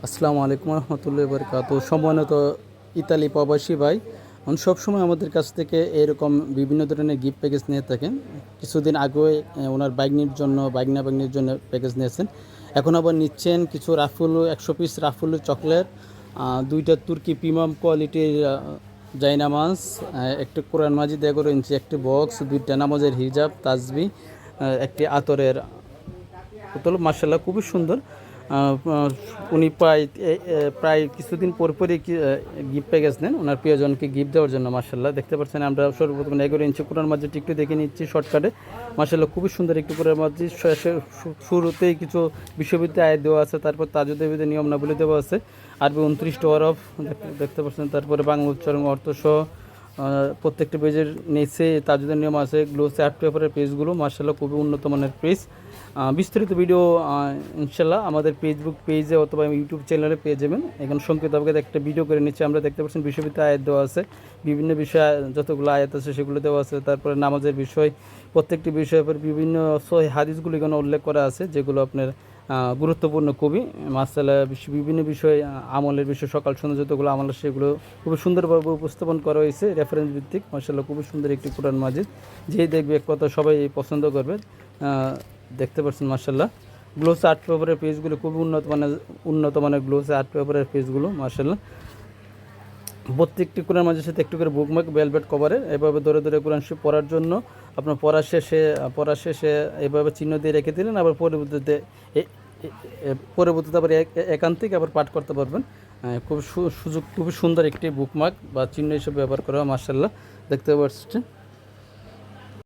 আসসালামু আলাইকুম রহমতুল্লাহি বারাকাতু। সম্মানিত ইতালি প্রবাসী ভাই, উনি সবসময় আমাদের কাছ থেকে এরকম বিভিন্ন ধরনের গিফট প্যাকেজ নিয়ে থাকেন। কিছুদিন আগে ওনার বাইগনির জন্য প্যাকেজ নিয়েছেন। এখন আবার নিচ্ছেন কিছু রাফুল 100 পিস রাফুল চকলেট, দুইটা তুর্কি প্রিমিয়াম কোয়ালিটির জায়নামাজ, একটি কোরআন মাজিদ 11 ইঞ্চি, একটি বক্স, দুইটা নামাজের হিজাব তাসবি, একটি আতরের বোতল। মার্শাল্লাহ খুবই সুন্দর। উনি প্রায় কিছুদিন পরপরই গিফট প্যাকেজ নেন ওনার প্রিয়জনকে গিফট দেওয়ার জন্য। মার্শাল্লাহ দেখতে পাচ্ছেন, আমরা সর্বপ্রথম 11 ইঞ্চি কোরআন মাজিদ একটু দেখে নিচ্ছি শর্টকাটে। মার্শাল্লাহ খুবই সুন্দর একটু কোরআন মাজিদ। শুরুতেই কিছু বিশ্ববিদ্যালয় আয় দেওয়া আছে, তারপর তাজুদ্দিনের নিয়মনাবলী দেওয়া আছে, আরবি 29 হরফ দেখতে পাচ্ছেন, তারপরে বাংলা উচ্চারণ অর্থসহ প্রত্যেকটা পেজের নিচে তাজুদের নিয়ম আছে। গ্লোসি আর্ট পেপারের পেজগুলো মার্শাল্লাহ খুবই উন্নত মানের পেজ। বিস্তারিত ভিডিও ইনশাল্লাহ আমাদের ফেসবুক পেজে অথবা ইউটিউব চ্যানেলে পেয়ে যাবেন। এখন সংক্ষিপ্তভাবে একটা ভিডিও করে নিচ্ছে। আমরা দেখতে পাচ্ছেন বিশ্ববিদ্যালয় আয়াত দেওয়া আছে, বিভিন্ন বিষয় যতগুলো আয়াত আছে সেগুলো দেওয়া আছে। তারপরে নামাজের বিষয়, প্রত্যেকটি বিষয়ের উপর বিভিন্ন সহিহ হাদিসগুলো এখানে উল্লেখ করা আছে, যেগুলো আপনার গুরুত্বপূর্ণ খুবই। মাসালা বিভিন্ন বিষয়, আমলের বিষয়, সকাল সন্ধ্যা যতগুলো আমল সেগুলো খুবই সুন্দরভাবে উপস্থাপন করা হয়েছে, রেফারেন্স ভিত্তিক। মাসাল্লাহ খুবই সুন্দর একটি কোরআন মাজিদ, যেই দেখবে এক কথা সবাই পছন্দ করবে। দেখতে পাচ্ছেন মার্শাল্লাহ গ্লোস আর্ট পেপারের পেজগুলো খুবই উন্নত মানের গ্লোস আর্ট পেপারের পেজগুলো। মার্শাল্লাহ প্রত্যেকটি কোরআন মাঝের সাথে একটু করে বুকমার্ক ভেলভেট কভারের, এভাবে ধরে ধরে কোরআন শরীফ পড়ার জন্য আপনার পড়ার শেষে এভাবে চিহ্ন দিয়ে রেখে দিলেন। আবার পরবর্তীতে আবার একান্তিক আবার পাঠ করতে পারবেন। খুবই সুন্দর একটি বুকমার্ক বা চিহ্ন হিসেবে ব্যবহার করা হয়। মার্শাল্লাহ দেখতে পাচ্ছেন।